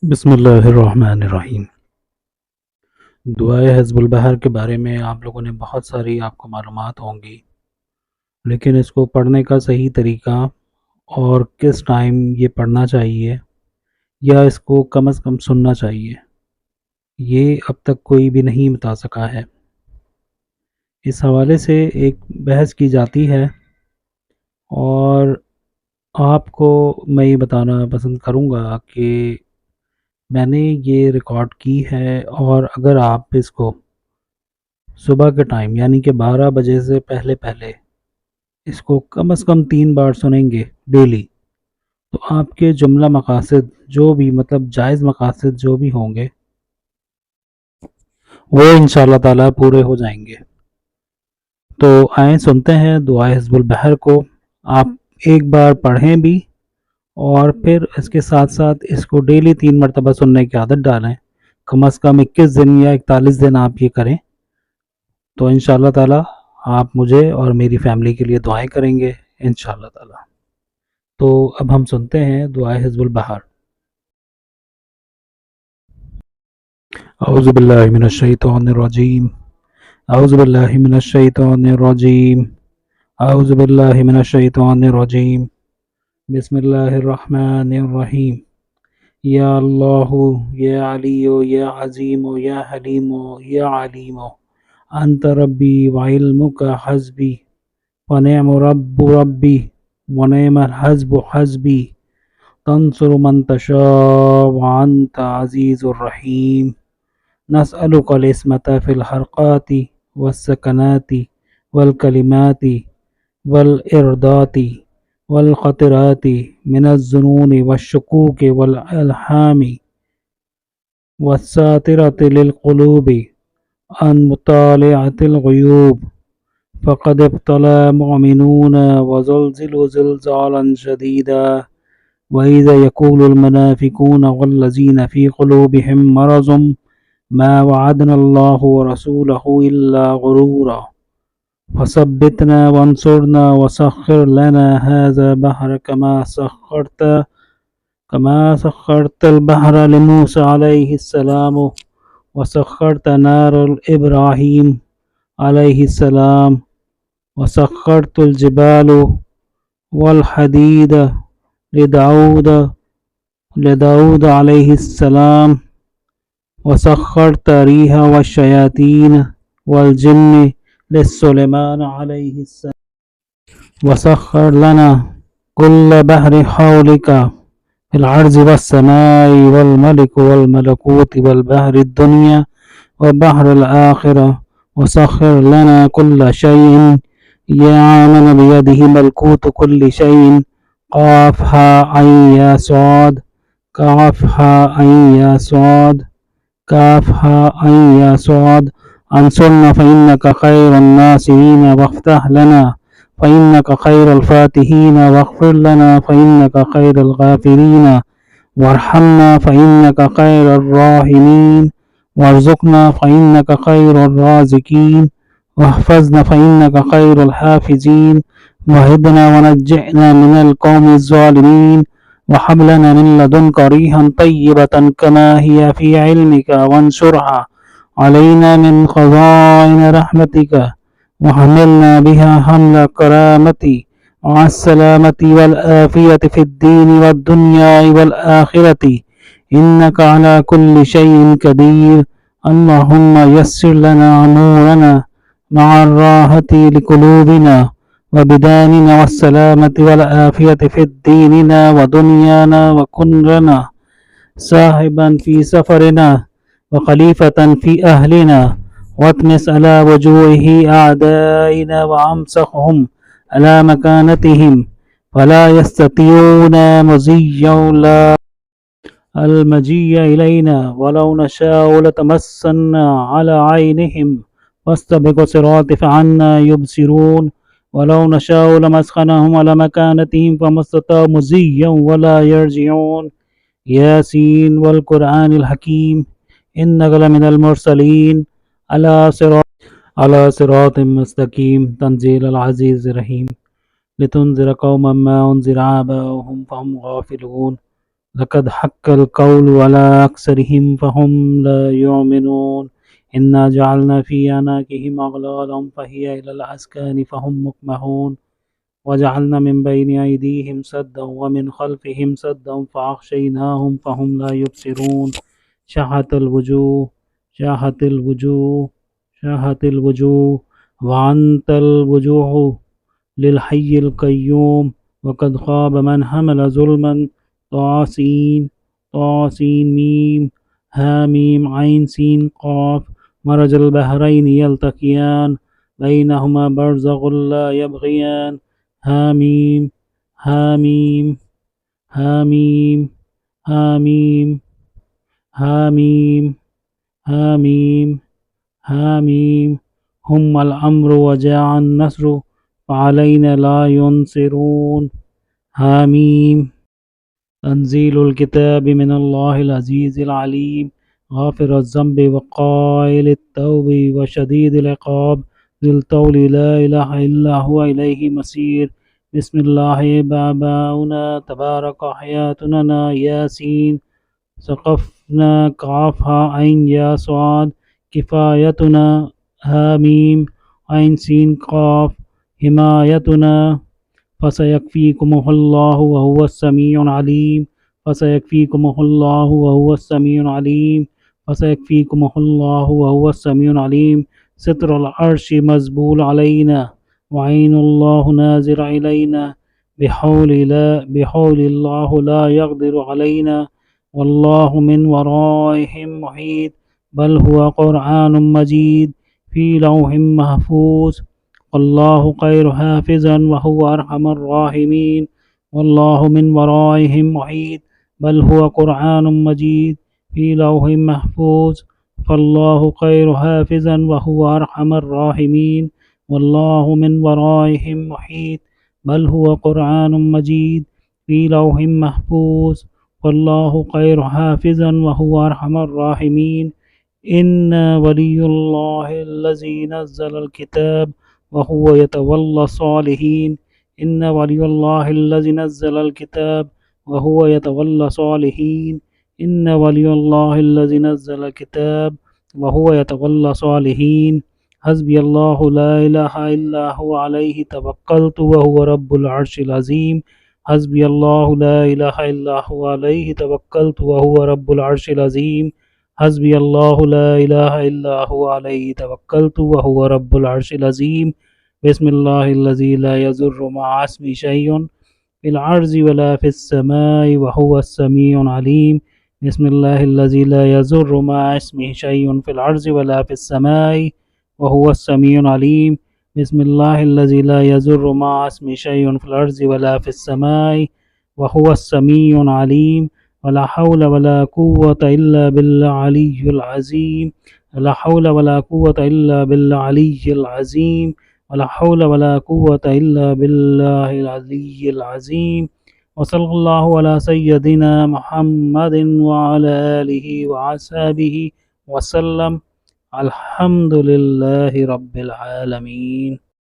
बिस्मिल्लाहिर्रहमानिर्रहीम। दुआए हिज़्बुल बहर के बारे में आप लोगों ने बहुत सारी आपको मालूमात होंगी, लेकिन इसको पढ़ने का सही तरीका और किस टाइम ये पढ़ना चाहिए या इसको कम से कम सुनना चाहिए, ये अब तक कोई भी नहीं बता सका है। इस हवाले से एक बहस की जाती है और आपको मैं ये बताना पसंद करूँगा कि मैंने ये रिकॉर्ड की है, और अगर आप इसको सुबह के टाइम यानी कि 12 बजे से पहले इसको कम से कम 3 बार सुनेंगे डेली, तो आपके जुमला मकासद जो भी मतलब जायज़ मकासद जो भी होंगे वो इंशाअल्लाह ताला पूरे हो जाएंगे। तो आए सुनते हैं दुआ हिज़्बुल बहर को। आप एक बार पढ़ें भी और फिर इसके साथ साथ इसको डेली 3 मरतबा सुनने की आदत डालें। कम से कम 21 दिन या 41 दिन आप ये करें, तो इंशाअल्लाह ताला आप मुझे और मेरी फ़ैमिली के लिए दुआएं करेंगे इंशाअल्लाह ताला। तो अब हम सुनते हैं दुआ हिज़्बुल बहर। औज़ु बिल्लाहि मिनश शैतानिर रजीम। औज़ु बिल्लाहि मिनश शैतानिर रजीम। औज़ु बिल्लाहि मिनश शैतानिर रजीम। बिस्मिल्लाहिर रहमानिर रहीम। या अल्लाहु या अलिय्यु या अज़ीमु या हलीमु या अलीमु अंत रब्बी व इल्मुका हस्बी व निअमु रब्बु रब्बी व निअमल हस्बु हस्बी तंसुरु मन तशाअ व अंत अज़ीज़ुर रहीम। नस्अलुकल इस्मता फ़िल हरक़ाति वस्सकनाति वल कलिमाति वल इरदाति वल ख़तिराति मिनज़्ज़ुनूनि वश्शुकूकि वल इल्हामी वस्सातिरति लिलक़ुलूबि अन मुतालिअतिल ग़ुयूब फ़क़द इब्तला मुअमिनून वज़ुलज़िलू ज़िलज़ालन शदीदा वइज़ा यक़ूलुल मुनाफ़िक़ून वल्लज़ीना फ़ी क़ुलूबिहिम मरज़ुम मा वअदनल्लाहु व रसूलहु इल्ला गुरूरा फसब्बितना वंसुरना वसख्खिर लना हाज़ा बहर कमा सख्खरतल बहर लिमूसा अलैहिस्सलाम वसख्खरत नारल इब्राहीम अलैहिस्सलाम वसख्खरतुल जिबाल वल हदीद लिदाऊद अलैहिस्सलाम वसख्खरत रिहा वश्शयातीन वल जिन्न लिस्सुलैमान अलैहिस्सलाम वसख्खर लना कुल्ल बहरि हौलिका फिल अर्ज़ि वस्समाई वल मलिक वल मलकूत वल बहरि दुनिया व बहरल आखिरा वसख्खर लना कुल्ल शैइन यअमनु बियदिहि मलकूतु कुल्लि शैइन क़ाफ़ हा ऐन या स्वाद क़ाफ़ हा ऐन या स्वाद काफ हा ऐन या स्वाद अंसुरना फ़इन्नका खैरुन नासिरीन वफ़्तह लना फ़इन्नका खैरुल फ़ातिहीन वग़फ़िर लना फ़इन्नका खैरुल गाफ़िरीन वरहमना फ़इन्नका खैरुर राहिमीन वरज़ुक़ना फ़इन्नका खैरुर राज़िक़ीन वहफ़ज़ना फ़इन्नका खैरुल हाफ़िज़ीन वहिदना वनज्जिना मिनल क़ौमिज़ ज़ालिमीन वहब लना मिन लदुनका रिहन तय्यबतन कमा हिय फ़ी इल्मिका वंशुरहा अलैना मिन ख़ज़ाइन रहमतिका वहमिलना बिहा हमल करामती मअस्सलामति वल आफ़ियति फ़िद्दीनि वद्दुन्या वल आख़िरति इन्नका अला कुल्लि शैइन क़दीर। अल्लाहुम्मा यस्सिर लना अमूरना मअर राहति लिक़ुलूबिना व बिदानिना वस्सलामति वल आफ़ियति फ़िद्दीनिना व दुनियाना व कुन लना साहिबन फ़ी सफ़रिना व ख़लीफ़तन फ़ी अहलिना वत्मिस अला वजूहि अअदाइना व अमसखहुम अला मकानतिहिम फला यस्ततिऊन मुज़िय्या अल-मजीअ इलैना वलौ नशाअ लतमस्सन्ना अला ऐनिहिम फस्तबिक़ु सिराति फ़अन्ना युबसिरून वलौ नशाअ लमस्ख़नहुम अला मकानतिहिम फ़मस्तताअू मुज़िय्या वला यरजिऊन। यासीन वल क़ुरआनिल हकीम इन्नका लमिनल मुरसलीन अला सिरातिम मुस्तक़ीम तंज़ीलुल अज़ीज़िर रहीम लितुनज़िर क़ौमम मा उनज़िर आबाउहुम फ़हुम गाफ़िलून लक़द हक़्क़ल क़ौलु अला अक्सरिहिम फ़हुम ला युमिनून इन्ना जअलना फ़ी अनाक़िहिम अग़लालन फ़हिय इलल अज़क़ानि फ़हुम मुक़महून वजअलना मिन बैनि अयदीहिम सद्दन व मिन ख़ल्फ़िहिम सद्दन फ़अग़शयनाहुम फ़हुम ला युबसिरून शाहतल वुजूह शाहतिल वुजूह शाहतिल वुजूह वअन्तल वुजूह लिलहय्यिल क़य्यूम वक़द ख़ाब मन हमल ज़ुल्मन तासीन तासीन मीम हामीम ऐन सीन क़ाफ मरजल बहरैनि यल्तक़ियान बैनहुमा बरज़ख़ुन ला यबग़ियान हामीम हामीम हामीम हामीम हामीम हामीम हामीम हुम्मल अम्रु वजाअन नस्रु फ़अलैना ला युनसिरून हामीम तंज़ीलुल किताबि मिनल्लाहिल अज़ीज़िल अलीम गाफ़िरिज़ ज़ंबि व क़ाबिलित तौबि व शदीदिल इक़ाब ज़िल तौलि ला इलाहा इल्ला हुवा इलैहि मसीर बिस्मिल्लाहि बाबाउना तबारक हयातुना यासीन सक़फ़ना काफ़ हा ऐन या स्वाद किफ़ायतुना हामीम ऐन सीन क़ाफ हिमायतुना फ़सयकफ़ीकुमुहुल्लाहु व हुवस्समीउल अलीम फ़सयकफ़ीकुमुहुल्लाहु व हुवस्समीउल अलीम फ़सयकफ़ीकुमुहुल्लाहु व हुवस्समीउल अलीम सित्रुल अर्शि मज़बूल अलैना व ऐनुल्लाहु नाज़िर इलैना बिहौलिल्लाहु ला यक़दिरु अलैना वल्लाहु मिन वराइहिम मुहीत बल हुवा क़ुरआनुम मजीद फ़ी लौहिम महफ़ूज़ वल्लाहु खैरु हाफ़िज़न व हुवा अरहमुर राहिमीन वल्लाहु मिन वराइहिम मुहीत बल हुवा क़ुरआनुम मजीद फ़ी लौहिम महफ़ूज़ वल्लाहु खैरु हाफ़िज़न व हुवा अरहमुर राहिमीन वल्लाहु मिन वराइहिम मुहीत बल हुवा क़ुरआनुम मजीद फ़ी लौहिम महफ़ूज़ वल्लाहु खैरु हाफ़िज़न व हुवा अरहमुर राहिमीन इन्ना वलियुल्लाहिल्लज़ी नज़्ज़लल किताब व हुवा यतवल्ला सालिहीन इन्ना वलियुल्लाहिल्लज़ी नज़्ज़लल किताब व हुवा यतवल्ला सालिहीन इन्ना वलियुल्लाहिल्लज़ी नज़्ज़लल किताब व हुवा यतवल्ला सालिहीन हस्बियल्लाहु ला इलाहा इल्ला हुवा अलैहि तवक्कलतु व हुवा रब्बुल अर्शिल अज़ीम हस्बियल्लाहु ला इलाहा इल्ला हुवा अलैहि तवक्कलतु व हुवा रब्बुल अर्शिल अज़ीम हस्बियल्लाहु ला इलाहा इल्ला हुवा अलैहि तवक्कलतु व हुवा रब्बुल अर्शिल अज़ीम बिस्मिल्लाहिल्लज़ी ला यज़ुर्रु मअ इस्मिही शैउन फ़िल अर्ज़ि वला फ़िस समाई व हुवस समीउल अलीम बिस्मिल्लाहिल्लज़ी ला यज़ुर्रु मअ इस्मिही शैउन फ़िल अर्ज़ि वला फ़िस समाई व हुवस समीउल अलीम बिस्मिल्लाहिल्लज़ी ला यज़ुर्रु मअ इस्मिही शैउन फ़िल अर्ज़ि वला फ़िस समाई व हुवस समीउल अलीम वला हौला वला कुव्वता इल्ला बिल्लाहिल अलिय्यिल अज़ीम वला हौला वला कुव्वता इल्ला बिल्लाहिल अलिय्यिल अज़ीम वला हौला वला कुव्वता इल्ला बिल्लाहिल अलिय्यिल अज़ीम व सल्लल्लाहु अला सय्यदिना मुहम्मदिन व अला आलिहि व अस्हाबिहि व सल्लम अल्हम्दुलिल्लाहि रब्बिल आलमीन।